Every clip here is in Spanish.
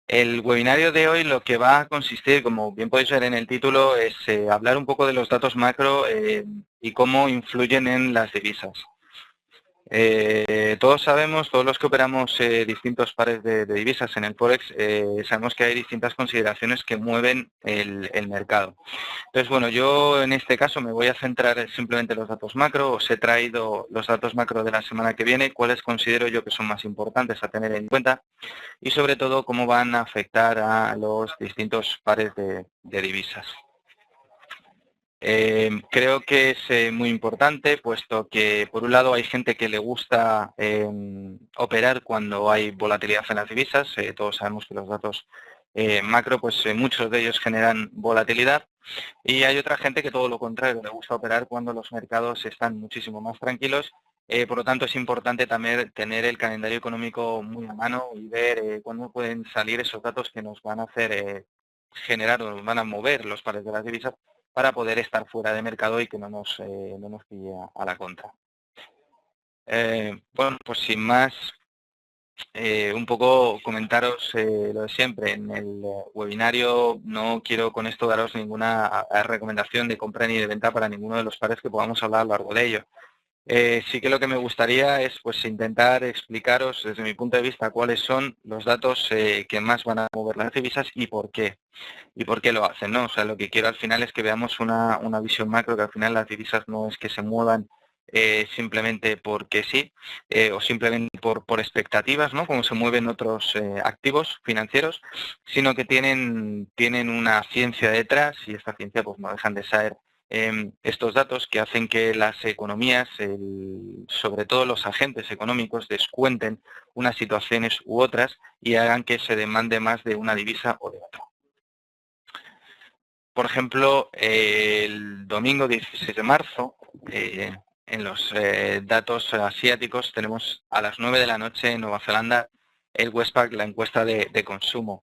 El webinario de hoy lo que va a consistir, como bien podéis ver en el título, es hablar un poco de los datos macro y cómo influyen en las divisas. Todos sabemos, todos los que operamos distintos pares de divisas en el Forex, sabemos que hay distintas consideraciones que mueven el mercado. Entonces, bueno, yo en este caso me voy a centrar simplemente en los datos macro. Os he traído los datos macro de la semana que viene, cuáles considero yo que son más importantes a tener en cuenta y sobre todo cómo van a afectar a los distintos pares de divisas. Creo que es muy importante, puesto que por un lado hay gente que le gusta operar cuando hay volatilidad en las divisas. Todos sabemos que los datos macro, pues muchos de ellos generan volatilidad. Y hay otra gente que todo lo contrario, le gusta operar cuando los mercados están muchísimo más tranquilos. Por lo tanto, es importante también tener el calendario económico muy a mano y ver cuándo pueden salir esos datos que nos van a hacer generar o nos van a mover los pares de las divisas para poder estar fuera de mercado y que no nos pille a la contra. Bueno, pues sin más, un poco comentaros lo de siempre. En el webinario no quiero con esto daros ninguna recomendación de compra ni de venta para ninguno de los pares que podamos hablar a lo largo de ello. Sí que lo que me gustaría es pues intentar explicaros desde mi punto de vista cuáles son los datos que más van a mover las divisas y por qué. Y por qué lo hacen, ¿no? O sea, lo que quiero al final es que veamos una visión macro, que al final las divisas no es que se muevan simplemente porque sí, o simplemente por expectativas, ¿no? Como se mueven otros activos financieros, sino que tienen una ciencia detrás y esta ciencia pues no dejan de ser estos datos que hacen que las economías, sobre todo los agentes económicos, descuenten unas situaciones u otras y hagan que se demande más de una divisa o de otra. Por ejemplo, el domingo 16 de marzo, en los datos asiáticos, tenemos a las 9 de la noche en Nueva Zelanda el Westpac, la encuesta de consumo.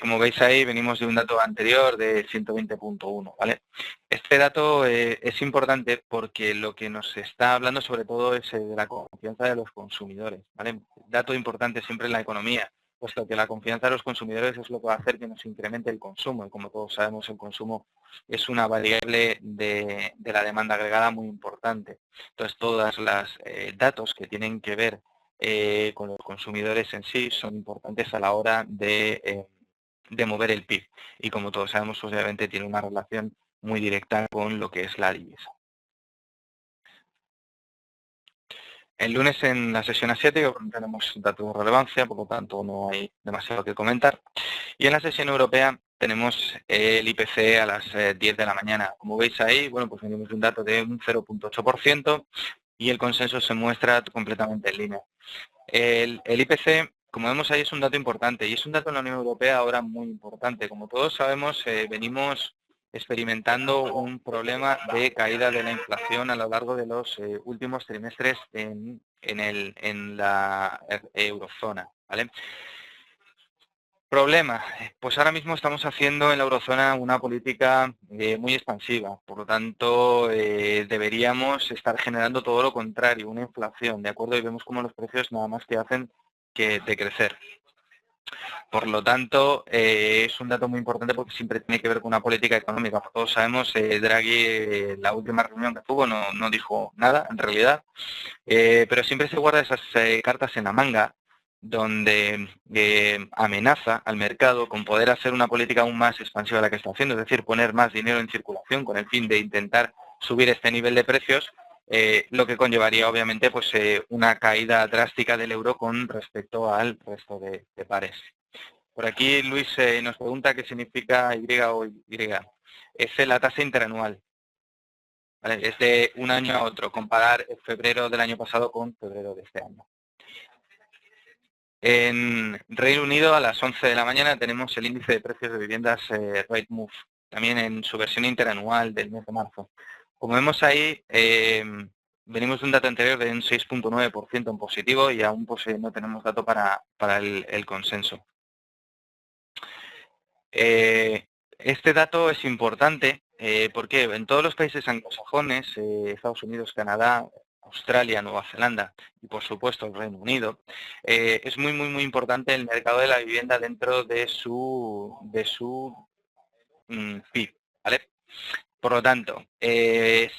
Como veis ahí, venimos de un dato anterior de 120.1, ¿vale? Este dato es importante porque lo que nos está hablando sobre todo es de la confianza de los consumidores, ¿vale? Dato importante siempre en la economía, puesto que la confianza de los consumidores es lo que va a hacer que nos incremente el consumo. Y como todos sabemos, el consumo es una variable de la demanda agregada muy importante. Entonces, todos los datos que tienen que ver con los consumidores en sí son importantes a la hora de mover el PIB. Y como todos sabemos, obviamente tiene una relación muy directa con lo que es la divisa. El lunes en la sesión asiática tenemos datos de relevancia, por lo tanto no hay demasiado que comentar. Y en la sesión europea tenemos el IPC a las 10 de la mañana. Como veis ahí, bueno, pues venimos de un dato de un 0.8% y el consenso se muestra completamente en línea. El IPC, como vemos ahí, es un dato importante y es un dato en la Unión Europea ahora muy importante. Como todos sabemos, venimos experimentando un problema de caída de la inflación a lo largo de los últimos trimestres en la eurozona, ¿vale? Problema, pues ahora mismo estamos haciendo en la eurozona una política muy expansiva, por lo tanto deberíamos estar generando todo lo contrario, una inflación, ¿de acuerdo? Y vemos cómo los precios nada más que hacen que decrecer. Por lo tanto, es un dato muy importante porque siempre tiene que ver con una política económica. Como todos sabemos, Draghi, la última reunión que tuvo, no dijo nada, en realidad, pero siempre se guarda esas cartas en la manga donde amenaza al mercado con poder hacer una política aún más expansiva de la que está haciendo, es decir, poner más dinero en circulación con el fin de intentar subir este nivel de precios, lo que conllevaría obviamente pues una caída drástica del euro con respecto al resto de pares. Por aquí Luis nos pregunta qué significa Y o Y. Es la tasa interanual. ¿Vale? Es de un año a otro, comparar febrero del año pasado con febrero de este año. En Reino Unido a las 11 de la mañana tenemos el índice de precios de viviendas Rightmove, también en su versión interanual del mes de marzo. Como vemos ahí, venimos de un dato anterior de un 6.9% en positivo y aún pues, no tenemos dato para el consenso. Este dato es importante porque en todos los países anglosajones, Estados Unidos, Canadá, Australia, Nueva Zelanda y por supuesto el Reino Unido, es muy importante el mercado de la vivienda dentro de su PIB, ¿vale? Por lo tanto,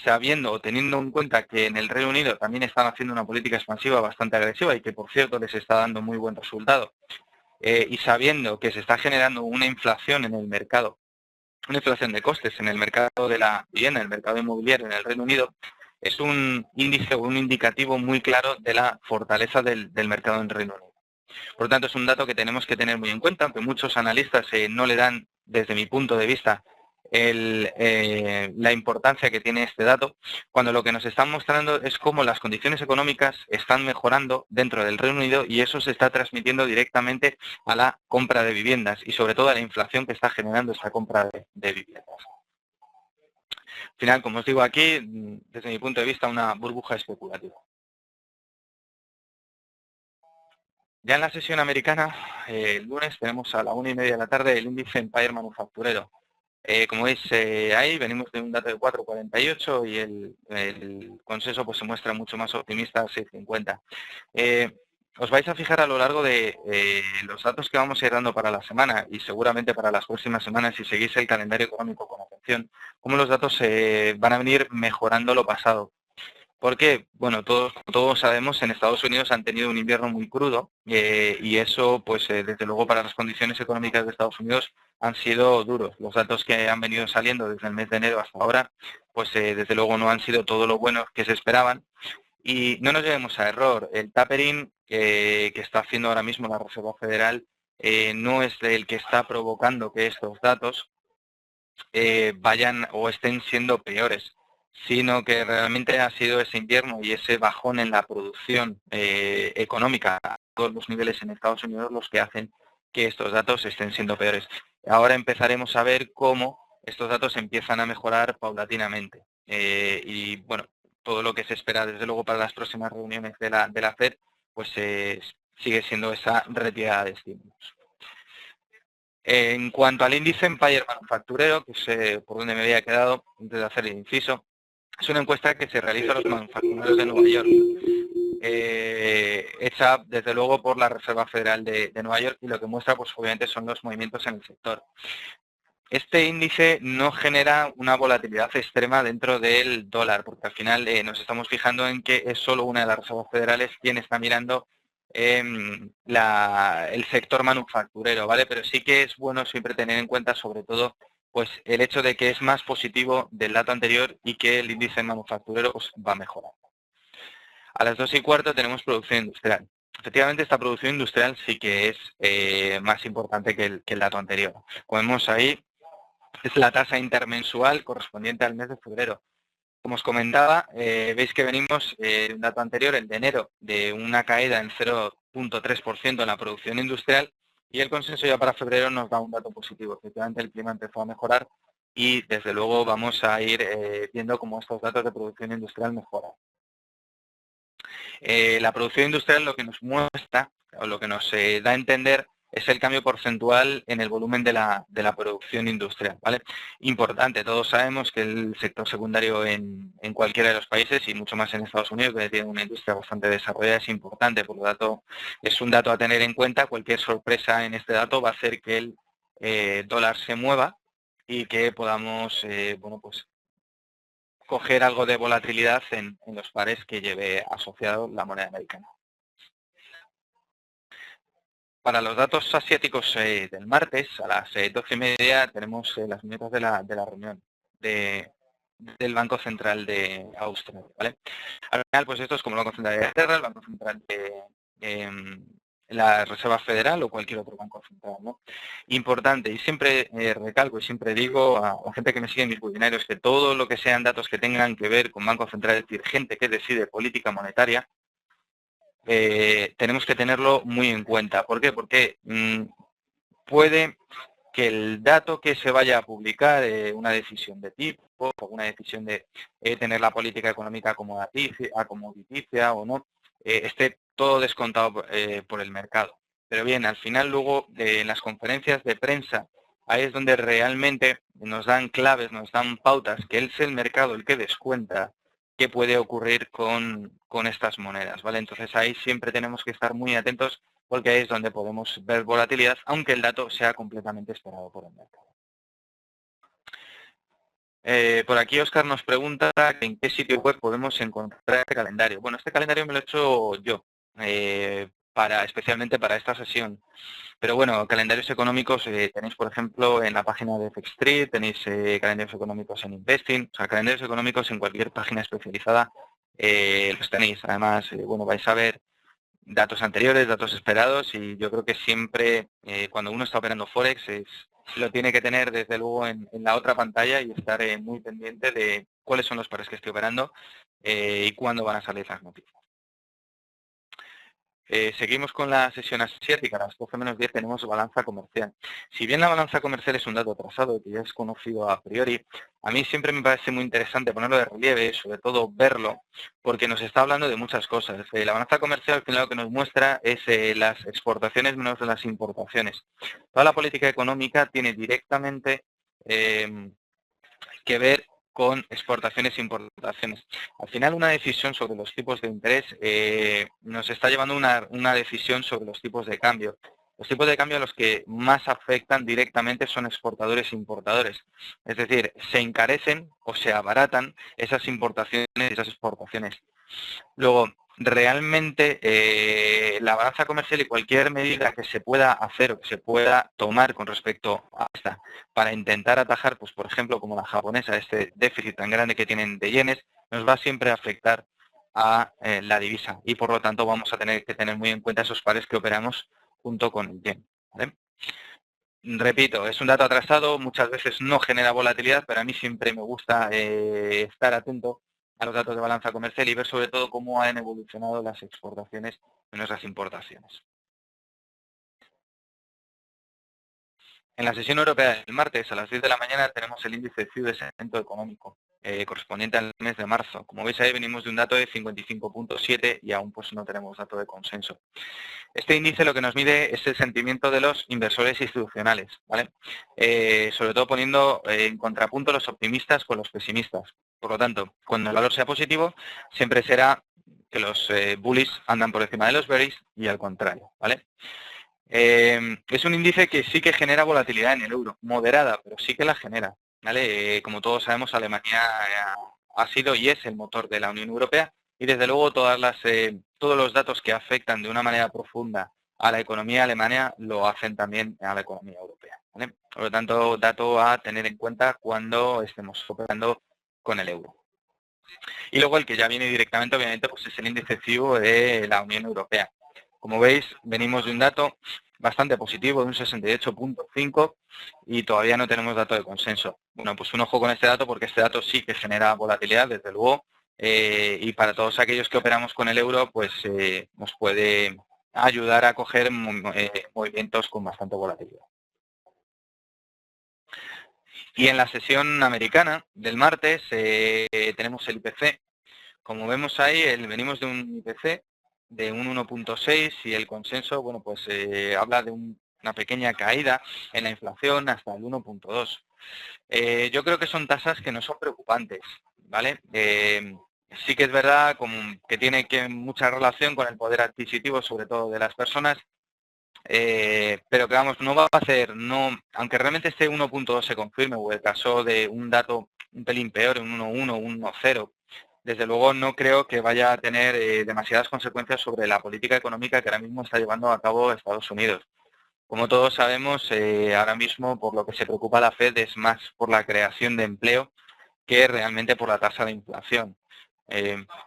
sabiendo o teniendo en cuenta que en el Reino Unido también están haciendo una política expansiva bastante agresiva y que, por cierto, les está dando muy buen resultado, y sabiendo que se está generando una inflación en el mercado, una inflación de costes en el mercado de la vivienda, en el mercado inmobiliario en el Reino Unido, es un índice o un indicativo muy claro de la fortaleza del mercado en el Reino Unido. Por lo tanto, es un dato que tenemos que tener muy en cuenta, aunque muchos analistas no le dan, desde mi punto de vista, la importancia que tiene este dato, cuando lo que nos están mostrando es cómo las condiciones económicas están mejorando dentro del Reino Unido y eso se está transmitiendo directamente a la compra de viviendas y sobre todo a la inflación que está generando esta compra de viviendas. Al final, como os digo aquí, desde mi punto de vista, una burbuja especulativa. Ya en la sesión americana, el lunes tenemos a la 1:30 de la tarde el índice Empire manufacturero. Como veis ahí, venimos de un dato de 4,48 y el consenso pues se muestra mucho más optimista, 6,50. Os vais a fijar a lo largo de los datos que vamos a ir dando para la semana y seguramente para las próximas semanas, si seguís el calendario económico con atención, cómo los datos van a venir mejorando lo pasado. Porque, bueno, todos sabemos, en Estados Unidos han tenido un invierno muy crudo y eso, pues desde luego para las condiciones económicas de Estados Unidos han sido duros. Los datos que han venido saliendo desde el mes de enero hasta ahora, pues desde luego no han sido todo lo buenos que se esperaban. Y no nos llevemos a error, el tapering que está haciendo ahora mismo la Reserva Federal no es el que está provocando que estos datos vayan o estén siendo peores, sino que realmente ha sido ese invierno y ese bajón en la producción económica a todos los niveles en Estados Unidos los que hacen que estos datos estén siendo peores. Ahora empezaremos a ver cómo estos datos empiezan a mejorar paulatinamente. Y bueno, todo lo que se espera desde luego para las próximas reuniones de la FED, pues sigue siendo esa retirada de estímulos. En cuanto al índice Empire manufacturero, que es por donde me había quedado antes de hacer el inciso, es una encuesta que se realiza a los manufactureros de Nueva York, hecha desde luego por la Reserva Federal de Nueva York y lo que muestra pues obviamente son los movimientos en el sector. Este índice no genera una volatilidad extrema dentro del dólar, porque al final nos estamos fijando en que es solo una de las reservas federales quien está mirando el sector manufacturero, ¿vale? Pero sí que es bueno siempre tener en cuenta sobre todo pues el hecho de que es más positivo del dato anterior y que el índice manufacturero pues, va a mejorar. A las 2:15 tenemos producción industrial. Efectivamente, esta producción industrial sí que es más importante que el dato anterior. Como vemos ahí, es la tasa intermensual correspondiente al mes de febrero. Como os comentaba, veis que venimos de un dato anterior, el de enero, de una caída en 0,3% en la producción industrial y el consenso ya para febrero nos da un dato positivo. Efectivamente, el clima empezó a mejorar y desde luego vamos a ir viendo cómo estos datos de producción industrial mejoran. La producción industrial lo que nos muestra o lo que nos da a entender es el cambio porcentual en el volumen de la producción industrial, ¿vale? Importante, todos sabemos que el sector secundario en cualquiera de los países y mucho más en Estados Unidos, que tiene una industria bastante desarrollada, es importante, por lo tanto es un dato a tener en cuenta. Cualquier sorpresa en este dato va a hacer que el dólar se mueva y que podamos, bueno, pues coger algo de volatilidad en los pares que lleve asociado la moneda americana. Para los datos asiáticos del martes, a las 12:30, tenemos las minutas de la reunión del Banco Central de Australia, ¿vale? Al final, pues esto es como el Banco Central de Inglaterra, el Banco Central de la Reserva Federal o cualquier otro banco central, ¿no? Importante, y siempre recalco y siempre digo a la gente que me sigue en mis webinarios que todo lo que sean datos que tengan que ver con Banco Central, es decir, gente que decide política monetaria, tenemos que tenerlo muy en cuenta. ¿Por qué? Porque puede que el dato que se vaya a publicar, una decisión de tipo, una decisión de tener la política económica acomoditicia o no, esté todo descontado por el mercado. Pero bien, al final luego en las conferencias de prensa, ahí es donde realmente nos dan claves, nos dan pautas, que es el mercado el que descuenta qué puede ocurrir con estas monedas, ¿vale? Entonces ahí siempre tenemos que estar muy atentos porque ahí es donde podemos ver volatilidad, aunque el dato sea completamente esperado por el mercado. Por aquí Oscar nos pregunta en qué sitio web podemos encontrar este calendario. Bueno, este calendario me lo he hecho yo, especialmente para esta sesión. Pero bueno, calendarios económicos tenéis, por ejemplo, en la página de FX Street, tenéis calendarios económicos en Investing, o sea, calendarios económicos en cualquier página especializada los tenéis. Además, bueno, vais a ver datos anteriores, datos esperados y yo creo que siempre cuando uno está operando Forex lo tiene que tener desde luego en la otra pantalla y estar muy pendiente de cuáles son los pares que estoy operando y cuándo van a salir las noticias. Seguimos con la sesión asiática, a las 12 menos 10 tenemos balanza comercial. Si bien la balanza comercial es un dato atrasado que ya es conocido a priori, a mí siempre me parece muy interesante ponerlo de relieve, sobre todo verlo, porque nos está hablando de muchas cosas. La balanza comercial al final lo que nos muestra es las exportaciones menos las importaciones. Toda la política económica tiene directamente que ver con exportaciones e importaciones. Al final, una decisión sobre los tipos de interés nos está llevando una decisión sobre los tipos de cambio. Los tipos de cambio a los que más afectan directamente son exportadores e importadores. Es decir, se encarecen o se abaratan esas importaciones y esas exportaciones. Luego, realmente la balanza comercial y cualquier medida que se pueda hacer o que se pueda tomar con respecto a esta para intentar atajar, pues por ejemplo, como la japonesa, este déficit tan grande que tienen de yenes, nos va siempre a afectar a la divisa y por lo tanto vamos a tener que tener muy en cuenta esos pares que operamos junto con el yen, ¿vale? Repito, es un dato atrasado, muchas veces no genera volatilidad, pero a mí siempre me gusta estar atento a los datos de balanza comercial y ver sobre todo cómo han evolucionado las exportaciones menos las importaciones. En la sesión europea del martes a las 10 de la mañana tenemos el índice CIU de sentimiento económico correspondiente al mes de marzo. Como veis ahí venimos de un dato de 55.7 y aún pues no tenemos dato de consenso. Este índice lo que nos mide es el sentimiento de los inversores institucionales, ¿vale? Sobre todo poniendo en contrapunto los optimistas con los pesimistas. Por lo tanto, cuando el valor sea positivo, siempre será que los bullies andan por encima de los bearies y al contrario, ¿vale? Es un índice que sí que genera volatilidad en el euro, moderada, pero sí que la genera, ¿vale? Como todos sabemos, Alemania ha sido y es el motor de la Unión Europea y desde luego todos los datos que afectan de una manera profunda a la economía alemana lo hacen también a la economía europea, ¿vale? Por lo tanto, dato a tener en cuenta cuando estemos operando con el euro. Y luego el que ya viene directamente, obviamente, pues es el índice CIU de la Unión Europea. Como veis, venimos de un dato bastante positivo, de un 68.5 y todavía no tenemos dato de consenso. Bueno, pues un ojo con este dato porque este dato sí que genera volatilidad, desde luego, y para todos aquellos que operamos con el euro, pues nos puede ayudar a coger movimientos con bastante volatilidad. Y en la sesión americana del martes tenemos el IPC. Como vemos ahí, venimos de un IPC de un 1.6 y el consenso, bueno, pues habla de una pequeña caída en la inflación hasta el 1.2. Yo creo que son tasas que no son preocupantes, ¿vale? Sí que es verdad que tiene mucha relación con el poder adquisitivo, sobre todo de las personas, pero que vamos, no va a hacer, aunque realmente este 1.2 se confirme o el caso de un dato un pelín peor, un 1.1, un 1.0, desde luego no creo que vaya a tener demasiadas consecuencias sobre la política económica que ahora mismo está llevando a cabo Estados Unidos. Como todos sabemos, ahora mismo por lo que se preocupa la Fed es más por la creación de empleo que realmente por la tasa de inflación.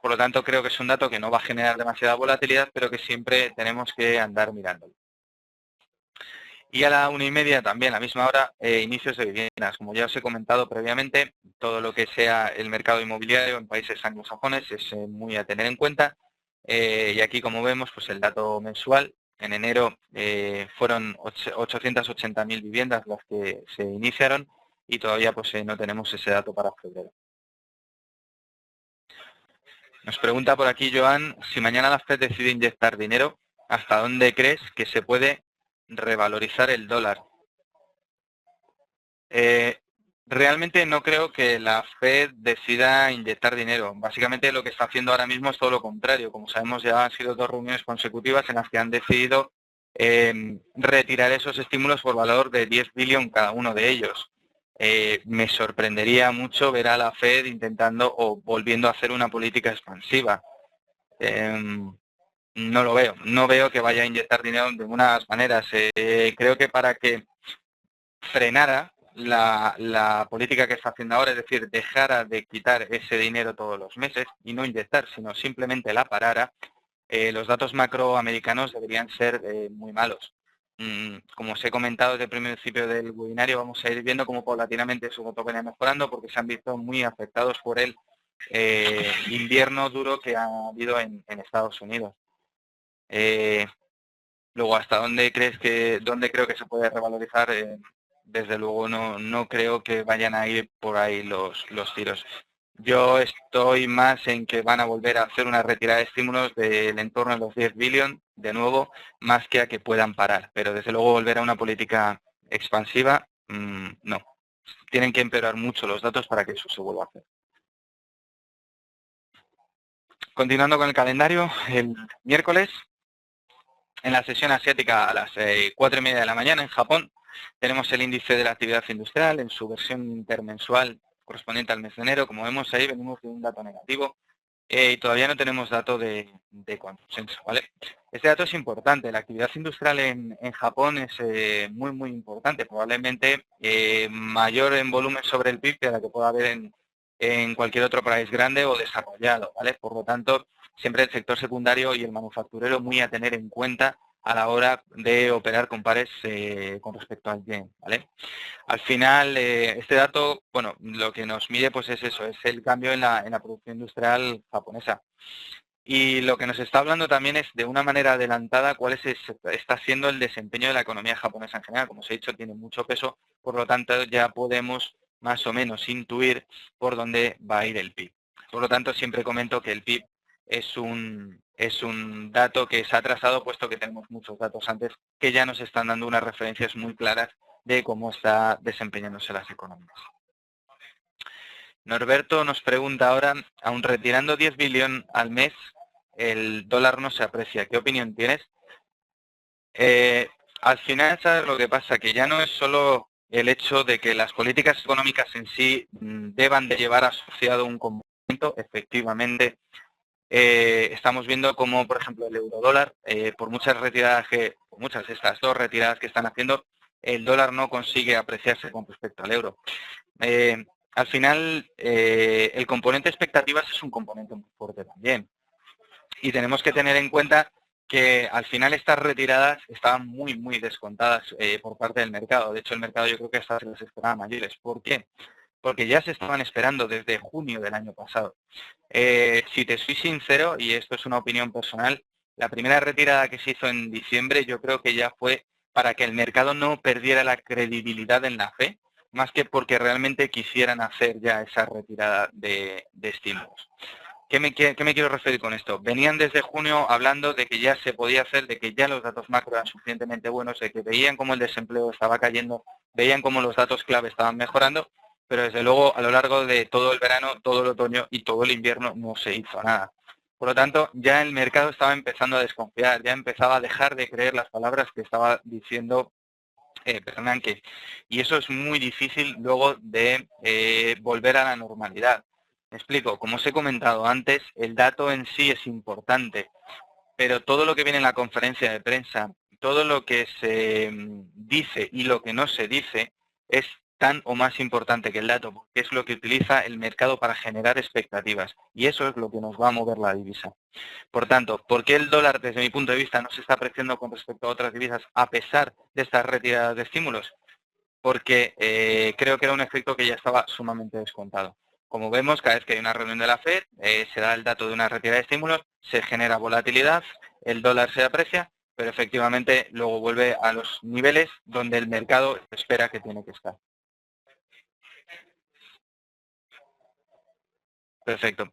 Por lo tanto, creo que es un dato que no va a generar demasiada volatilidad, pero que siempre tenemos que andar mirándolo. Y a la 1:30 también, a la misma hora, inicios de viviendas. Como ya os he comentado previamente, todo lo que sea el mercado inmobiliario en países anglosajones es muy a tener en cuenta. Y aquí, como vemos, pues el dato mensual, en enero fueron 880.000 viviendas las que se iniciaron y todavía pues no tenemos ese dato para febrero. Nos pregunta por aquí Joan, si mañana la Fed decide inyectar dinero, ¿hasta dónde crees que se puede revalorizar el dólar? Realmente no creo que la Fed decida inyectar dinero. Básicamente lo que está haciendo ahora mismo es todo lo contrario. Como sabemos, ya han sido 2 reuniones consecutivas en las que han decidido retirar esos estímulos por valor de 10 billones cada uno de ellos. Me sorprendería mucho ver a la Fed intentando o volviendo a hacer una política expansiva. No lo veo. No veo que vaya a inyectar dinero de ninguna manera. Creo que para que frenara la política que está haciendo ahora, es decir, dejara de quitar ese dinero todos los meses y no inyectar, sino simplemente la parara, los datos macroamericanos deberían ser muy malos. Como os he comentado desde el principio del webinario, vamos a ir viendo cómo paulatinamente su voto viene mejorando porque se han visto muy afectados por el invierno duro que ha habido en Estados Unidos. Luego, ¿hasta dónde creo que se puede revalorizar? Desde luego no creo que vayan a ir por ahí los tiros. Yo estoy más en que van a volver a hacer una retirada de estímulos del entorno de los 10 billones, de nuevo, más que a que puedan parar. Pero desde luego volver a una política expansiva, no. Tienen que empeorar mucho los datos para que eso se vuelva a hacer. Continuando con el calendario, el miércoles, en la sesión asiática a las 4:30 de la mañana en Japón, tenemos el índice de la actividad industrial en su versión intermensual correspondiente al mes de enero. Como vemos ahí, venimos de un dato negativo y todavía no tenemos dato de consenso, ¿vale? Este dato es importante. La actividad industrial en Japón es muy importante, probablemente mayor en volumen sobre el PIB que la que pueda haber en cualquier otro país grande o desarrollado, ¿vale? Por lo tanto, siempre el sector secundario y el manufacturero muy a tener en cuenta a la hora de operar con pares con respecto al yen, ¿vale? Al final, este dato, bueno, lo que nos mide pues es eso, es el cambio en la producción industrial japonesa. Y lo que nos está hablando también es de una manera adelantada cuál está siendo el desempeño de la economía japonesa en general. Como os he dicho, tiene mucho peso, por lo tanto ya podemos más o menos intuir por dónde va a ir el PIB. Por lo tanto, siempre comento que el PIB es un dato que se ha atrasado, puesto que tenemos muchos datos antes que ya nos están dando unas referencias muy claras de cómo está desempeñándose las economías. Norberto nos pregunta ahora, aun retirando 10 billones al mes, el dólar no se aprecia. ¿Qué opinión tienes? Al final, ¿sabes lo que pasa? Que ya no es solo el hecho de que las políticas económicas en sí deban de llevar asociado un comportamiento. Efectivamente, estamos viendo como, por ejemplo, el eurodólar, por muchas estas 2 retiradas que están haciendo, el dólar no consigue apreciarse con respecto al euro. Al final, el componente expectativas es un componente muy fuerte también. Y tenemos que tener en cuenta que al final estas retiradas estaban muy descontadas por parte del mercado. De hecho, el mercado yo creo que hasta se las esperaba mayores. ¿Por qué? Porque ya se estaban esperando desde junio del año pasado. Si te soy sincero, y esto es una opinión personal, la primera retirada que se hizo en diciembre yo creo que ya fue para que el mercado no perdiera la credibilidad en la fe, más que porque realmente quisieran hacer ya esa retirada de estímulos. ¿Qué me quiero referir con esto? Venían desde junio hablando de que ya se podía hacer, de que ya los datos macro eran suficientemente buenos, de que veían cómo el desempleo estaba cayendo, veían cómo los datos clave estaban mejorando, pero desde luego a lo largo de todo el verano, todo el otoño y todo el invierno no se hizo nada. Por lo tanto, ya el mercado estaba empezando a desconfiar, ya empezaba a dejar de creer las palabras que estaba diciendo Bernanke. Y eso es muy difícil luego de volver a la normalidad. Me explico, como os he comentado antes, el dato en sí es importante, pero todo lo que viene en la conferencia de prensa, todo lo que se dice y lo que no se dice es tan o más importante que el dato, porque es lo que utiliza el mercado para generar expectativas y eso es lo que nos va a mover la divisa. Por tanto, ¿por qué el dólar, desde mi punto de vista, no se está apreciando con respecto a otras divisas a pesar de estas retiradas de estímulos? Porque creo que era un efecto que ya estaba sumamente descontado. Como vemos, cada vez que hay una reunión de la FED, se da el dato de una retirada de estímulos, se genera volatilidad, el dólar se aprecia, pero efectivamente luego vuelve a los niveles donde el mercado espera que tiene que estar. Perfecto.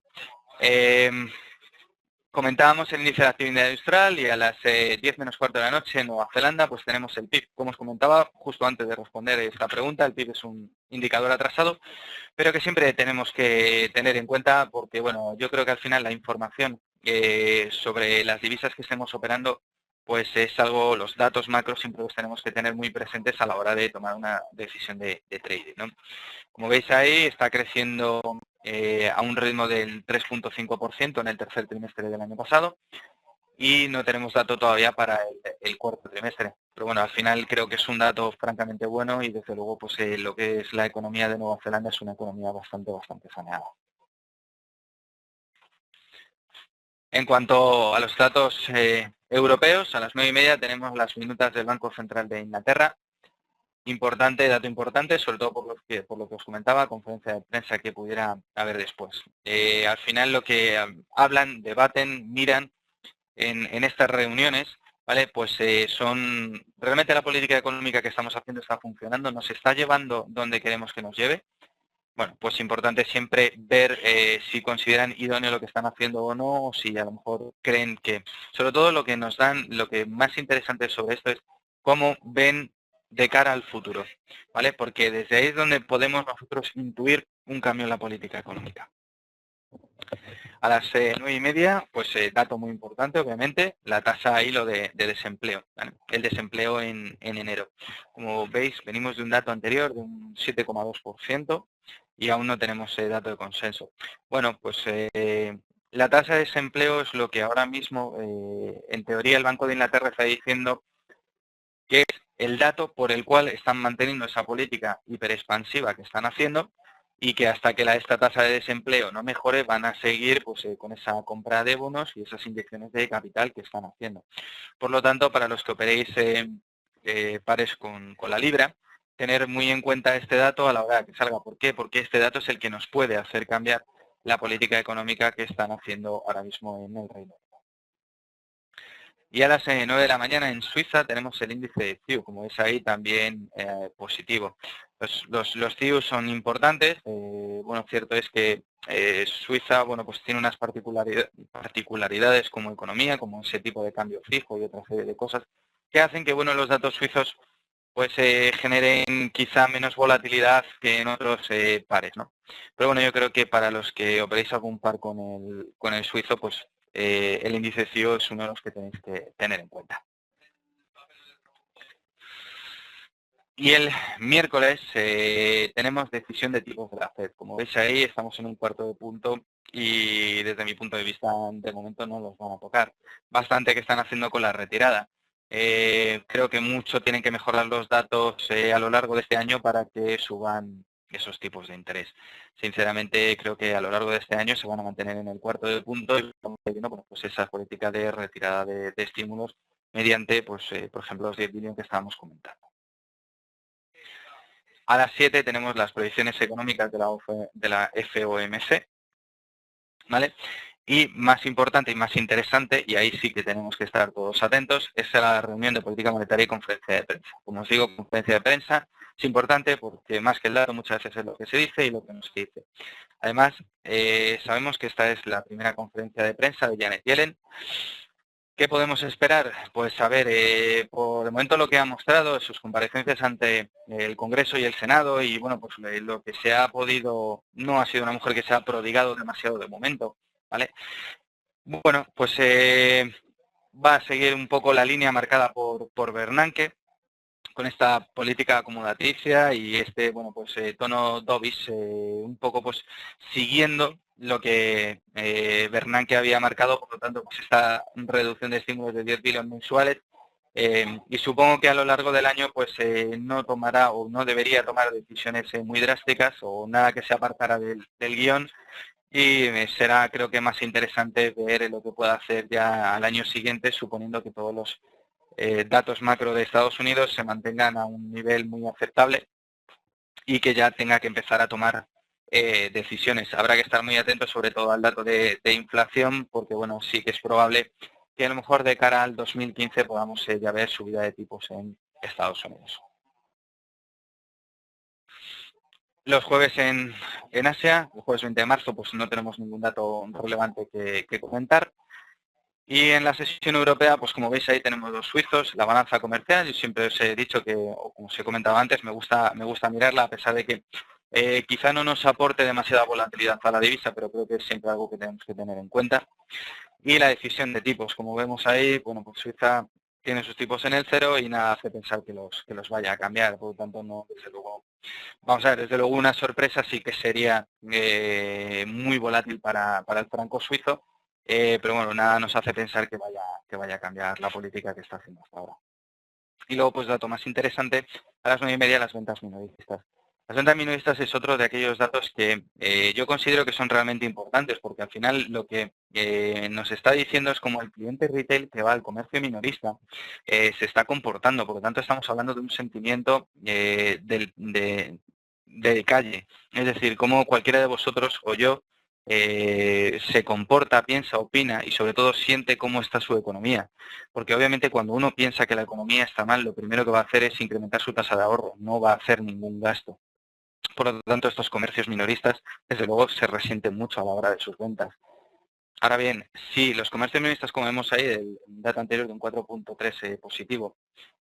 Comentábamos el índice de actividad industrial y a las 10 menos cuarto de la noche en Nueva Zelanda pues tenemos el PIB. Como os comentaba justo antes de responder esta pregunta, el PIB es un indicador atrasado, pero que siempre tenemos que tener en cuenta porque, bueno, yo creo que al final la información sobre las divisas que estemos operando pues es algo, los datos macros siempre los tenemos que tener muy presentes a la hora de tomar una decisión de trading, ¿no? Como veis ahí, está creciendo a un ritmo del 3,5% en el tercer trimestre del año pasado y no tenemos dato todavía para el cuarto trimestre. Pero bueno, al final creo que es un dato francamente bueno y desde luego pues lo que es la economía de Nueva Zelanda es una economía bastante saneada. En cuanto a los datos europeos, a las 9:30 tenemos las minutas del Banco Central de Inglaterra. Importante, dato importante, sobre todo por lo que os comentaba, conferencia de prensa que pudiera haber después. Al final lo que hablan, debaten, miran en estas reuniones, ¿vale? Pues son, realmente la política económica que estamos haciendo está funcionando, nos está llevando donde queremos que nos lleve. Bueno, pues importante siempre ver si consideran idóneo lo que están haciendo o no, o si a lo mejor creen que, sobre todo lo que nos dan, lo que más interesante sobre esto es cómo ven de cara al futuro, ¿vale? Porque desde ahí es donde podemos nosotros intuir un cambio en la política económica. A las 9:30, pues dato muy importante, obviamente, la tasa hilo de desempleo, ¿vale? El desempleo en enero. Como veis, venimos de un dato anterior de un 7,2% y aún no tenemos dato de consenso. Bueno, pues la tasa de desempleo es lo que ahora mismo, en teoría, el Banco de Inglaterra está diciendo que es el dato por el cual están manteniendo esa política hiperexpansiva que están haciendo y que hasta que esta tasa de desempleo no mejore van a seguir pues, con esa compra de bonos y esas inyecciones de capital que están haciendo. Por lo tanto, para los que operéis pares con la libra, tener muy en cuenta este dato a la hora de que salga. ¿Por qué? Porque este dato es el que nos puede hacer cambiar la política económica que están haciendo ahora mismo en el Reino Unido. Y a las 9 de la mañana en Suiza tenemos el índice de CIU, como veis ahí también positivo. Los CIU son importantes. Bueno, cierto es que Suiza, bueno, pues tiene unas particularidades como economía, como ese tipo de cambio fijo y otra serie de cosas que hacen que, bueno, los datos suizos pues generen quizá menos volatilidad que en otros pares, ¿no? Pero bueno, yo creo que para los que operéis algún par con el suizo, pues el índice CIO es uno de los que tenéis que tener en cuenta. Y el miércoles tenemos decisión de tipos de la FED. Como veis ahí, estamos en un cuarto de punto y desde mi punto de vista, de momento no los van a tocar. Bastante que están haciendo con la retirada. Creo que mucho tienen que mejorar los datos a lo largo de este año para que suban esos tipos de interés. Sinceramente, creo que a lo largo de este año se van a mantener en el cuarto de punto y estamos viendo pues, esa política de retirada de estímulos mediante, pues, por ejemplo, los 10 billones que estábamos comentando. A las 7 tenemos las proyecciones económicas de la FOMC, ¿vale? Y más importante y más interesante, y ahí sí que tenemos que estar todos atentos, es la reunión de política monetaria y conferencia de prensa. Como os digo, conferencia de prensa es importante porque más que el dato muchas veces es lo que se dice y lo que no se dice. Además, sabemos que esta es la primera conferencia de prensa de Janet Yellen. ¿Qué podemos esperar? Pues a ver, por el momento lo que ha mostrado sus comparecencias ante el Congreso y el Senado y bueno, pues lo que se ha podido, no ha sido una mujer que se ha prodigado demasiado de momento, ¿vale? Bueno, pues va a seguir un poco la línea marcada por Bernanke con esta política acomodaticia y este, bueno, pues tono dovish, un poco pues siguiendo lo que Bernanke había marcado, por lo tanto, pues esta reducción de estímulos de 10 billones mensuales y supongo que a lo largo del año pues no tomará o no debería tomar decisiones muy drásticas o nada que se apartara del guión y será creo que más interesante ver lo que pueda hacer ya al año siguiente, suponiendo que todos los datos macro de Estados Unidos se mantengan a un nivel muy aceptable y que ya tenga que empezar a tomar decisiones. Habrá que estar muy atentos sobre todo al dato de inflación porque bueno, sí que es probable que a lo mejor de cara al 2015 podamos ya ver subida de tipos en Estados Unidos. Los jueves en Asia, el jueves 20 de marzo, pues no tenemos ningún dato relevante que comentar. Y en la sesión europea, pues como veis ahí tenemos los suizos, la balanza comercial. Yo siempre os he dicho que, o como os he comentado antes, me gusta mirarla, a pesar de que quizá no nos aporte demasiada volatilidad a la divisa, pero creo que es siempre algo que tenemos que tener en cuenta. Y la decisión de tipos, como vemos ahí, bueno, pues Suiza tiene sus tipos en el cero y nada hace pensar que los vaya a cambiar. Por lo tanto, no, desde luego, vamos a ver, desde luego una sorpresa sí que sería muy volátil para el franco suizo, pero bueno, nada nos hace pensar que vaya a cambiar la política que está haciendo hasta ahora. Y luego, pues dato más interesante, a las 9:30 las ventas minoristas. Las ventas minoristas es otro de aquellos datos que yo considero que son realmente importantes, porque al final lo que nos está diciendo es cómo el cliente retail que va al comercio minorista se está comportando. Por lo tanto, estamos hablando de un sentimiento de calle. Es decir, cómo cualquiera de vosotros o yo se comporta, piensa, opina y sobre todo siente cómo está su economía. Porque obviamente cuando uno piensa que la economía está mal, lo primero que va a hacer es incrementar su tasa de ahorro, no va a hacer ningún gasto. Por lo tanto, estos comercios minoristas, desde luego, se resienten mucho a la hora de sus ventas. Ahora bien, si los comercios minoristas, como vemos ahí, el dato anterior de un 4,3 positivo,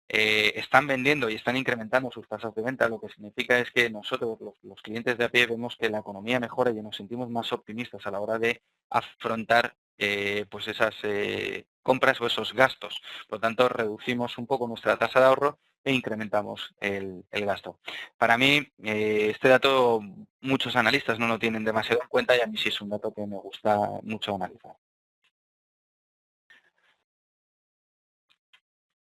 están vendiendo y están incrementando sus tasas de venta, lo que significa es que nosotros, los clientes de a pie, vemos que la economía mejora y nos sentimos más optimistas a la hora de afrontar pues esas compras o esos gastos. Por lo tanto, reducimos un poco nuestra tasa de ahorro e incrementamos el gasto. Para mí, este dato muchos analistas no lo tienen demasiado en cuenta y a mí sí es un dato que me gusta mucho analizar.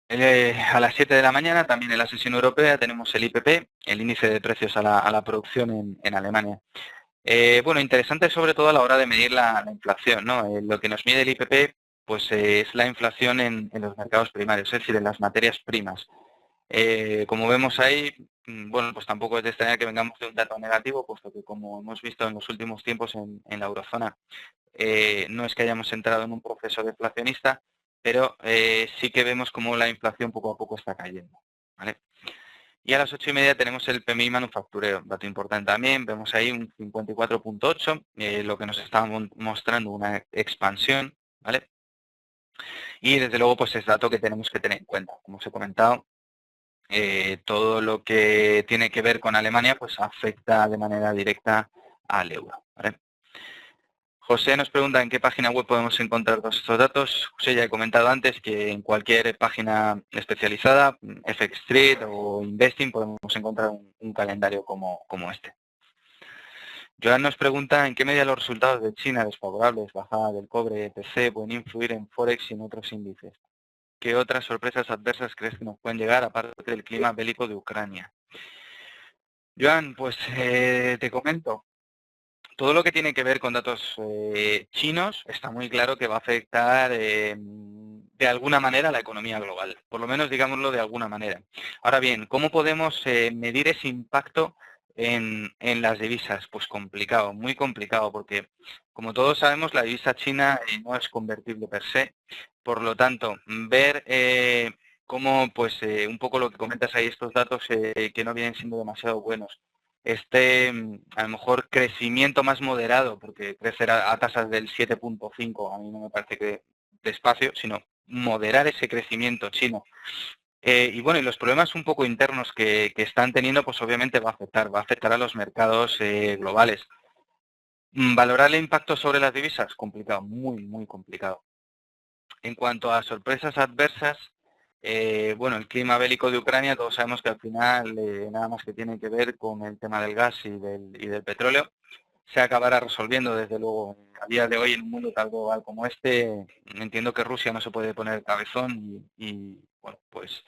A las 7 de la mañana, también en la sesión europea, tenemos el IPP, el índice de precios a la producción en Alemania. Bueno, interesante sobre todo a la hora de medir la inflación, ¿no? Lo que nos mide el IPP pues, es la inflación en los mercados primarios, es decir, en las materias primas. Como vemos ahí, bueno, pues tampoco es de extrañar que vengamos de un dato negativo, puesto que como hemos visto en los últimos tiempos en la eurozona, no es que hayamos entrado en un proceso deflacionista, pero sí que vemos cómo la inflación poco a poco está cayendo, ¿vale? Y a las 8:30 tenemos el PMI manufacturero, dato importante también, vemos ahí un 54,8, lo que nos está mostrando una expansión, ¿vale? Y desde luego pues es dato que tenemos que tener en cuenta. Como os he comentado, todo lo que tiene que ver con Alemania pues afecta de manera directa al euro, ¿vale? José nos pregunta en qué página web podemos encontrar todos estos datos. José, ya he comentado antes que en cualquier página especializada, FX Street o Investing, podemos encontrar un calendario como este. Joan nos pregunta en qué medida los resultados de China desfavorables, bajada del cobre, etc., pueden influir en Forex y en otros índices. ¿Qué otras sorpresas adversas crees que nos pueden llegar aparte del clima bélico de Ucrania? Joan, pues te comento. Todo lo que tiene que ver con datos chinos está muy claro que va a afectar de alguna manera a la economía global, por lo menos digámoslo de alguna manera. Ahora bien, ¿cómo podemos medir ese impacto en las divisas? Pues complicado, muy complicado, porque como todos sabemos la divisa china no es convertible per se, por lo tanto, ver cómo pues un poco lo que comentas ahí, estos datos que no vienen siendo demasiado buenos, a lo mejor crecimiento más moderado, porque crecer a tasas del 7,5 a mí no me parece que despacio, sino moderar ese crecimiento chino. Y bueno, y los problemas un poco internos que están teniendo, pues obviamente va a afectar a los mercados globales. Valorar el impacto sobre las divisas, complicado, muy, muy complicado. En cuanto a sorpresas adversas, bueno, el clima bélico de Ucrania, todos sabemos que al final nada más que tiene que ver con el tema del gas y del petróleo, se acabará resolviendo, desde luego. A día de hoy, en un mundo tan global como este, entiendo que Rusia no se puede poner el cabezón y bueno, pues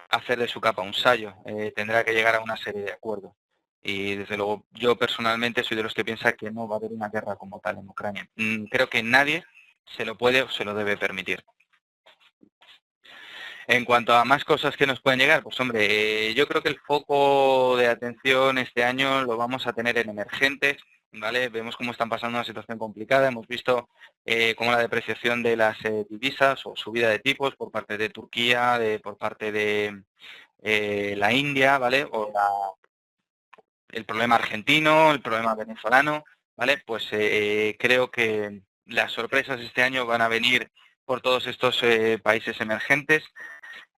hacer de su capa un sayo. Tendrá que llegar a una serie de acuerdos. Y desde luego, yo personalmente soy de los que piensa que no va a haber una guerra como tal en Ucrania. Creo que nadie se lo puede o se lo debe permitir. En cuanto a más cosas que nos pueden llegar, pues hombre, yo creo que el foco de atención este año lo vamos a tener en emergentes, ¿vale? Vemos cómo están pasando una situación complicada, hemos visto cómo la depreciación de las divisas o subida de tipos por parte de Turquía, por parte de la India, ¿vale? El problema argentino, el problema venezolano, ¿vale? Pues creo que las sorpresas este año van a venir por todos estos países emergentes.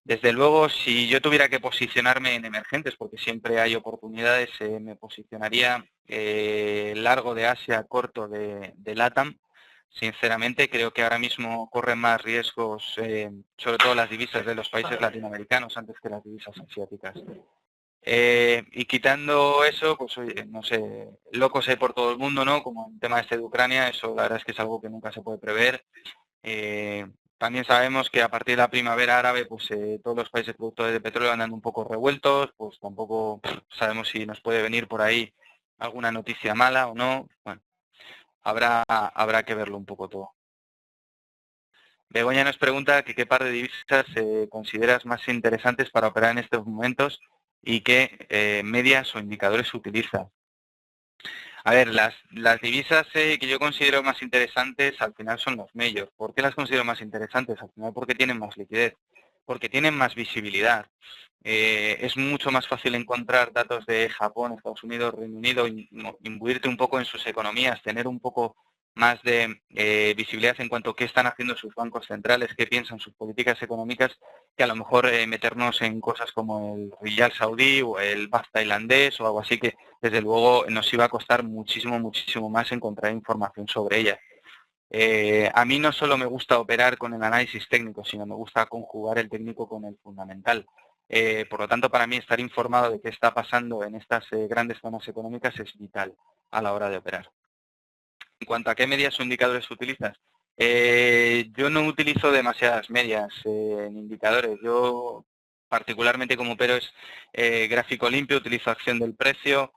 Desde luego, si yo tuviera que posicionarme en emergentes, porque siempre hay oportunidades, me posicionaría largo de Asia, corto de LATAM. Sinceramente, creo que ahora mismo corren más riesgos, sobre todo las divisas de los países latinoamericanos, antes que las divisas asiáticas. Y quitando eso, pues oye, no sé, locos hay por todo el mundo, ¿no? Como el tema este de Ucrania, eso la verdad es que es algo que nunca se puede prever. También sabemos que a partir de la primavera árabe, pues todos los países productores de petróleo andan un poco revueltos, pues tampoco sabemos si nos puede venir por ahí alguna noticia mala o no. Bueno, habrá que verlo un poco todo. Begoña nos pregunta que qué par de divisas consideras más interesantes para operar en estos momentos y qué medias o indicadores utilizas. A ver, las divisas que yo considero más interesantes al final son los majors. ¿Por qué las considero más interesantes? Al final porque tienen más liquidez, porque tienen más visibilidad. Es mucho más fácil encontrar datos de Japón, Estados Unidos, Reino Unido, imbuirte un poco en sus economías, tener un poco más de visibilidad en cuanto a qué están haciendo sus bancos centrales, qué piensan sus políticas económicas, que a lo mejor meternos en cosas como el Riyal saudí o el Baht tailandés o algo así que desde luego nos iba a costar muchísimo, muchísimo más encontrar información sobre ella. A mí no solo me gusta operar con el análisis técnico, sino me gusta conjugar el técnico con el fundamental. Por lo tanto, para mí estar informado de qué está pasando en estas grandes zonas económicas es vital a la hora de operar. En cuanto a qué medias o indicadores utilizas, yo no utilizo demasiadas medias en indicadores. Yo particularmente como opero es gráfico limpio, utilizo acción del precio.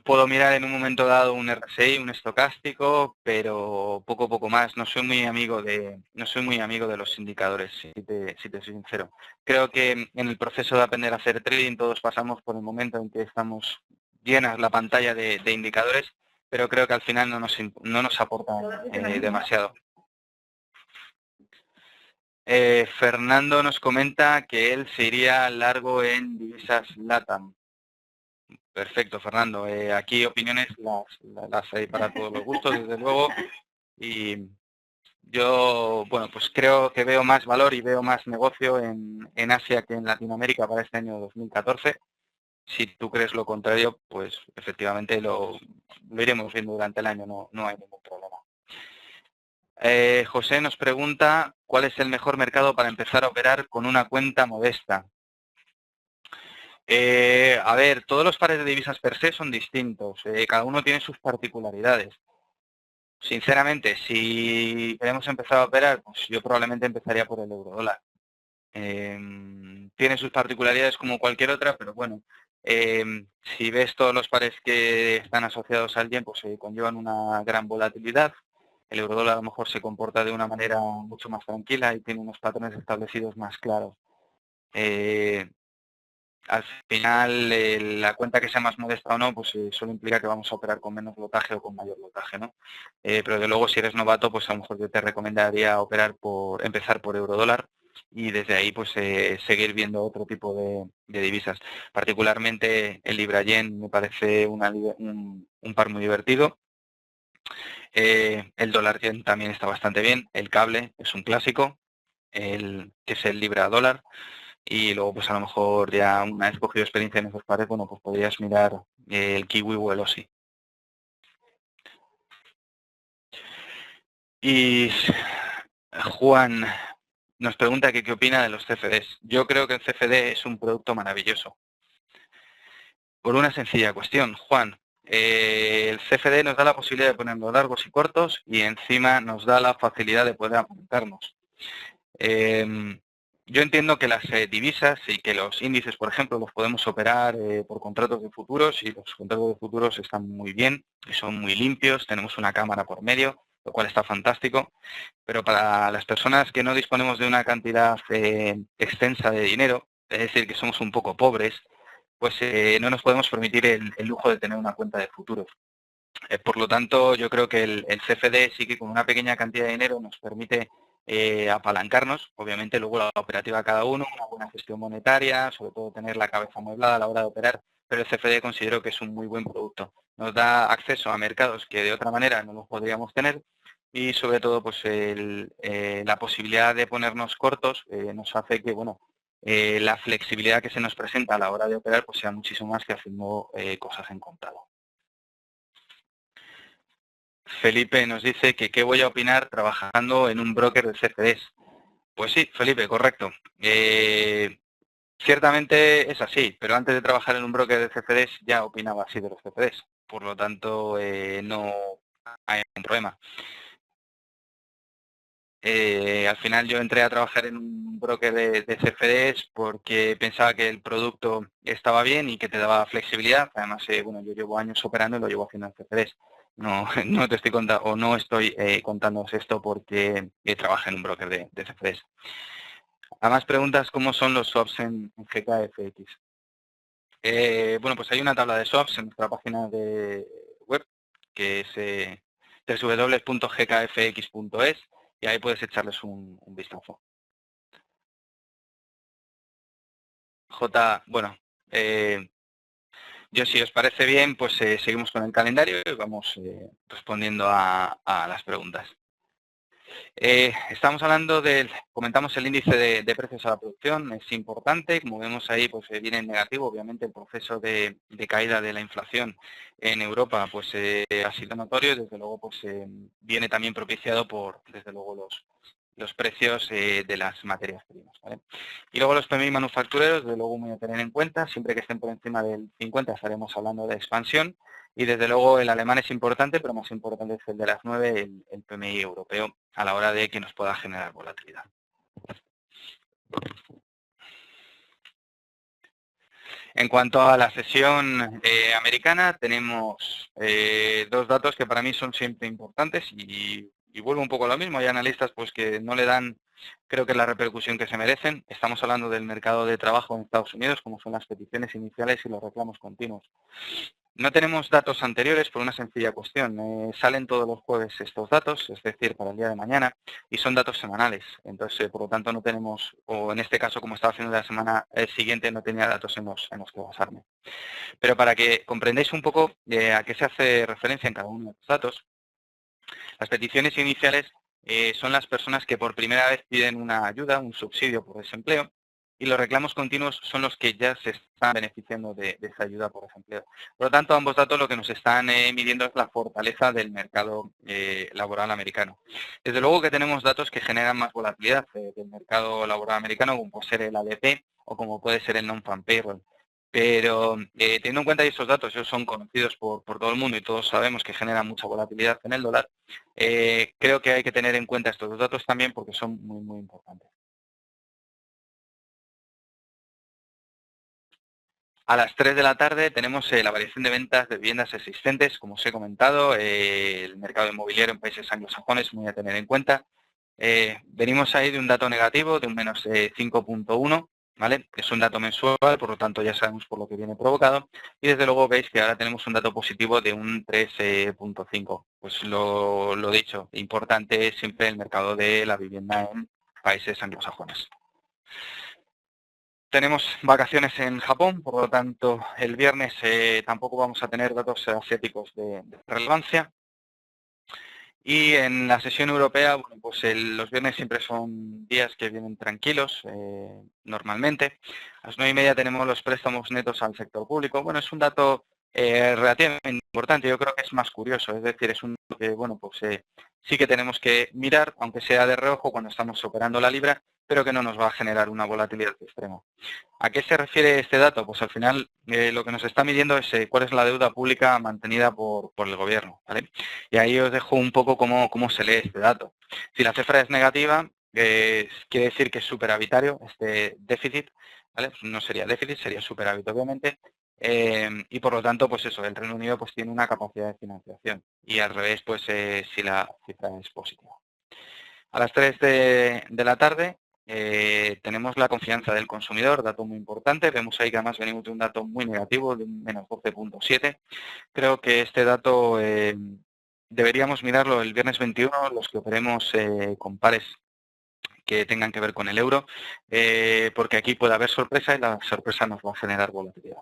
Puedo mirar en un momento dado un RSI, un estocástico, pero poco más. No soy muy amigo de los indicadores, si te soy sincero. Creo que en el proceso de aprender a hacer trading todos pasamos por el momento en que estamos llenas la pantalla de indicadores, pero creo que al final no nos aportan demasiado. Fernando nos comenta que él se iría largo en divisas LATAM. Perfecto, Fernando. Aquí opiniones las hay para todos los gustos, desde luego. Y yo, bueno, pues creo que veo más valor y veo más negocio en Asia que en Latinoamérica para este año 2014. Si tú crees lo contrario, pues efectivamente lo iremos viendo durante el año, no hay ningún problema. José nos pregunta, ¿cuál es el mejor mercado para empezar a operar con una cuenta modesta? A ver, todos los pares de divisas per se son distintos, cada uno tiene sus particularidades. Sinceramente, si queremos empezar a operar, pues yo probablemente empezaría por el euro dólar. Tiene sus particularidades como cualquier otra, pero bueno, si ves todos los pares que están asociados al yen, pues conllevan una gran volatilidad. El euro dólar a lo mejor se comporta de una manera mucho más tranquila y tiene unos patrones establecidos más claros. Al final, la cuenta que sea más modesta o no, pues solo implica que vamos a operar con menos lotaje o con mayor lotaje, ¿no? Pero de luego, si eres novato, pues a lo mejor yo te recomendaría empezar por eurodólar y desde ahí pues seguir viendo otro tipo de divisas. Particularmente el libra yen me parece un par muy divertido. El dólar yen también está bastante bien. El cable es un clásico, que es el libra dólar. Y luego, pues a lo mejor ya una vez cogido experiencia en esos pares, bueno, pues podrías mirar el kiwi o el OSI. Y Juan nos pregunta que qué opina de los CFDs. Yo creo que el CFD es un producto maravilloso. Por una sencilla cuestión, Juan. El CFD nos da la posibilidad de ponernos largos y cortos y encima nos da la facilidad de poder apuntarnos. Yo entiendo que las divisas y que los índices, por ejemplo, los podemos operar por contratos de futuros y los contratos de futuros están muy bien, son muy limpios, tenemos una cámara por medio, lo cual está fantástico, pero para las personas que no disponemos de una cantidad extensa de dinero, es decir, que somos un poco pobres, pues no nos podemos permitir el lujo de tener una cuenta de futuros. Por lo tanto, yo creo que el CFD sí que con una pequeña cantidad de dinero nos permite apalancarnos, obviamente luego la operativa cada uno, una buena gestión monetaria, sobre todo tener la cabeza amueblada a la hora de operar, pero el CFD considero que es un muy buen producto. Nos da acceso a mercados que de otra manera no los podríamos tener y sobre todo pues la posibilidad de ponernos cortos nos hace que bueno, la flexibilidad que se nos presenta a la hora de operar pues sea muchísimo más que haciendo cosas en contado. Felipe nos dice que qué voy a opinar trabajando en un broker de CFDs. Pues sí, Felipe, correcto. Ciertamente es así, pero antes de trabajar en un broker de CFDs ya opinaba así de los CFDs. Por lo tanto, no hay ningún problema. Al final yo entré a trabajar en un broker de CFDs porque pensaba que el producto estaba bien y que te daba flexibilidad. Además, bueno, yo llevo años operando y lo llevo haciendo en CFDs. No, no te estoy contando o no estoy contándoos esto porque trabajé en un broker de CFDs. Además, preguntas cómo son los swaps en GKFX. Bueno, pues hay una tabla de swaps en nuestra página de web que es www.gkfx.es y ahí puedes echarles un vistazo. Bueno, yo si os parece bien, pues seguimos con el calendario y vamos respondiendo a las preguntas. Estamos hablando comentamos el índice de precios a la producción, es importante, como vemos ahí, pues viene en negativo, obviamente el proceso de caída de la inflación en Europa pues ha sido notorio y desde luego pues viene también propiciado por, desde luego, los precios de las materias primas, ¿vale? Y luego los PMI manufactureros, desde luego muy a tener en cuenta, siempre que estén por encima del 50 estaremos hablando de expansión. Y desde luego el alemán es importante, pero más importante es el de las 9, el PMI europeo, a la hora de que nos pueda generar volatilidad. En cuanto a la sesión americana, tenemos dos datos que para mí son siempre importantes y vuelvo un poco a lo mismo. Hay analistas pues que no le dan, creo que la repercusión que se merecen. Estamos hablando del mercado de trabajo en Estados Unidos, como son las peticiones iniciales y los reclamos continuos. No tenemos datos anteriores por una sencilla cuestión. Salen todos los jueves estos datos, es decir, para el día de mañana, y son datos semanales. Entonces, por lo tanto, no tenemos, o en este caso, como estaba haciendo la semana siguiente, no tenía datos en los que basarme. Pero para que comprendáis un poco a qué se hace referencia en cada uno de los datos, las peticiones iniciales son las personas que por primera vez piden una ayuda, un subsidio por desempleo, y los reclamos continuos son los que ya se están beneficiando de esa ayuda por desempleo. Por lo tanto, ambos datos lo que nos están midiendo es la fortaleza del mercado laboral americano. Desde luego que tenemos datos que generan más volatilidad del mercado laboral americano, como puede ser el ADP o como puede ser el non-farm payroll. Pero teniendo en cuenta que esos datos ellos son conocidos por todo el mundo y todos sabemos que generan mucha volatilidad en el dólar, creo que hay que tener en cuenta estos dos datos también porque son muy, muy importantes. A las 3 de la tarde tenemos la variación de ventas de viviendas existentes, como os he comentado, el mercado inmobiliario en países anglosajones, muy a tener en cuenta. Venimos ahí de un dato negativo, de un menos 5.1, ¿vale? Es un dato mensual, por lo tanto ya sabemos por lo que viene provocado. Y desde luego veis que ahora tenemos un dato positivo de un 3.5. Pues lo dicho, importante es siempre el mercado de la vivienda en países anglosajones. Tenemos vacaciones en Japón, por lo tanto el viernes tampoco vamos a tener datos asiáticos de relevancia. Y en la sesión europea, bueno, pues los viernes siempre son días que vienen tranquilos, normalmente. A las 9:30 tenemos los préstamos netos al sector público. Bueno, es un dato relativamente importante, yo creo que es más curioso, es decir, es un dato que, bueno, pues sí que tenemos que mirar, aunque sea de reojo cuando estamos operando la libra, pero que no nos va a generar una volatilidad extrema. ¿A qué se refiere este dato? Pues al final lo que nos está midiendo es cuál es la deuda pública mantenida por el gobierno, ¿vale? Y ahí os dejo un poco cómo se lee este dato. Si la cifra es negativa, quiere decir que es superavitario este déficit, ¿vale? Pues no sería déficit, sería superávit obviamente. Y por lo tanto, pues eso, el Reino Unido pues tiene una capacidad de financiación. Y al revés, pues si la cifra es positiva. A las 3 de la tarde tenemos la confianza del consumidor, dato muy importante. Vemos ahí que además venimos de un dato muy negativo, de un menos 12.7. Creo que este dato deberíamos mirarlo el viernes 21, los que operemos con pares que tengan que ver con el euro, porque aquí puede haber sorpresa y la sorpresa nos va a generar volatilidad.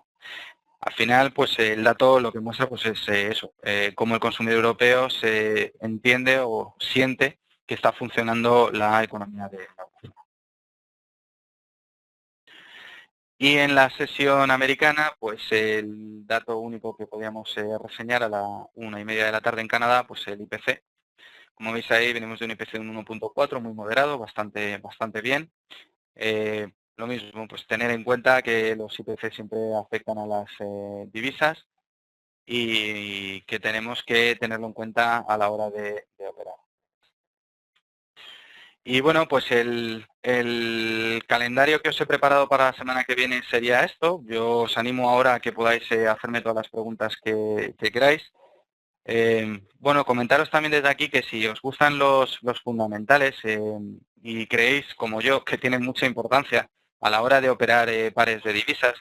Al final, pues el dato lo que muestra pues es eso, cómo el consumidor europeo se entiende o siente que está funcionando la economía de la eurozona. Y en la sesión americana, pues el dato único que podíamos reseñar a la 1:30 de la tarde en Canadá, pues el IPC. Como veis ahí, venimos de un IPC de un 1,4, muy moderado, bastante bien. Lo mismo, pues tener en cuenta que los IPC siempre afectan a las divisas y que tenemos que tenerlo en cuenta a la hora de operar. Y bueno, pues el calendario que os he preparado para la semana que viene sería esto. Yo os animo ahora a que podáis hacerme todas las preguntas que queráis. Bueno, comentaros también desde aquí que si os gustan los fundamentales y creéis, como yo, que tienen mucha importancia a la hora de operar pares de divisas,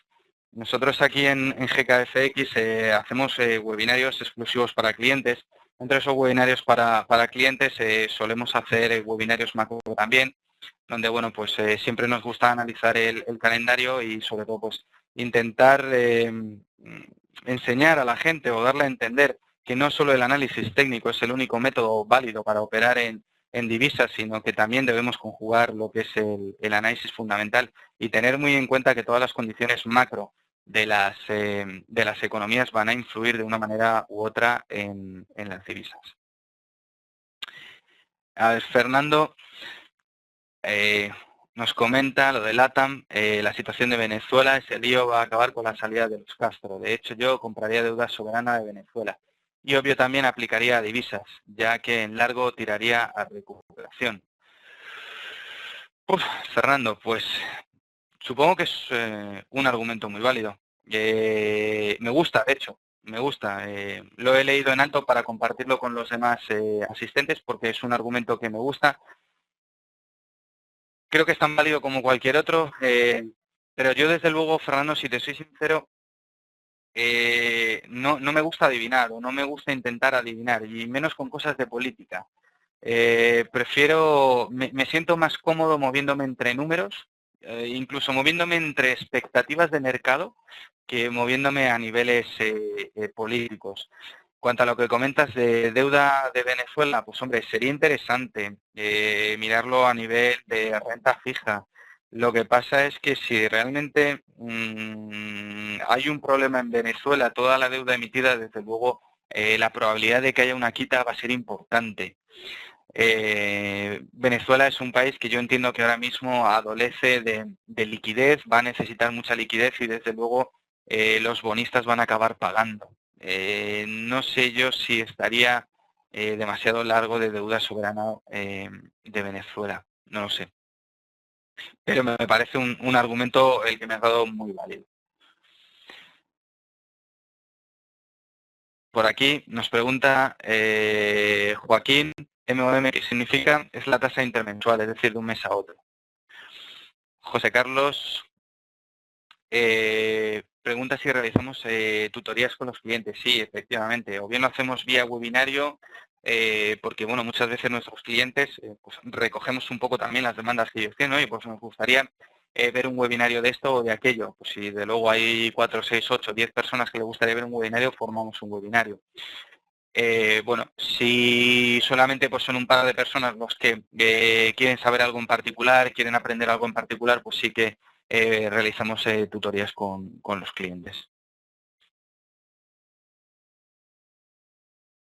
nosotros aquí en GKFX hacemos webinarios exclusivos para clientes. Entre esos webinarios para clientes solemos hacer webinarios macro también, donde bueno, pues siempre nos gusta analizar el calendario y sobre todo pues intentar enseñar a la gente o darle a entender que no solo el análisis técnico es el único método válido para operar en divisas, sino que también debemos conjugar lo que es el análisis fundamental y tener muy en cuenta que todas las condiciones macro de las economías van a influir de una manera u otra en las divisas. A ver, Fernando nos comenta lo de LATAM, la situación de Venezuela, ese lío va a acabar con la salida de los Castro. De hecho, yo compraría deuda soberana de Venezuela. Y obvio también aplicaría a divisas, ya que en largo tiraría a recuperación. Fernando, pues supongo que es un argumento muy válido. Me gusta, de hecho, me gusta. Lo he leído en alto para compartirlo con los demás asistentes porque es un argumento que me gusta. Creo que es tan válido como cualquier otro, pero yo desde luego, Fernando, si te soy sincero, no me gusta adivinar o no me gusta intentar adivinar, y menos con cosas de política. Me siento más cómodo moviéndome entre números, incluso moviéndome entre expectativas de mercado, que moviéndome a niveles políticos. Cuanto a lo que comentas de deuda de Venezuela, pues hombre, sería interesante mirarlo a nivel de renta fija. Lo que pasa es que si realmente hay un problema en Venezuela, toda la deuda emitida, desde luego, la probabilidad de que haya una quita va a ser importante. Venezuela es un país que yo entiendo que ahora mismo adolece de liquidez, va a necesitar mucha liquidez y desde luego los bonistas van a acabar pagando. No sé yo si estaría demasiado largo de deuda soberana de Venezuela, no lo sé. Pero me parece un argumento el que me ha dado muy válido. Por aquí nos pregunta Joaquín, MOM, ¿qué significa? Es la tasa intermensual, es decir, de un mes a otro. José Carlos pregunta si realizamos tutorías con los clientes. Sí, efectivamente. O bien lo hacemos vía webinario, porque bueno, muchas veces nuestros clientes pues recogemos un poco también las demandas que ellos tienen, ¿no? Y pues nos gustaría ver un webinario de esto o de aquello. Pues si de luego hay 4, 6, 8, 10 personas que les gustaría ver un webinario, formamos un webinario. Bueno, si solamente pues son un par de personas los que quieren saber algo en particular, quieren aprender algo en particular, pues sí que realizamos tutorías con los clientes.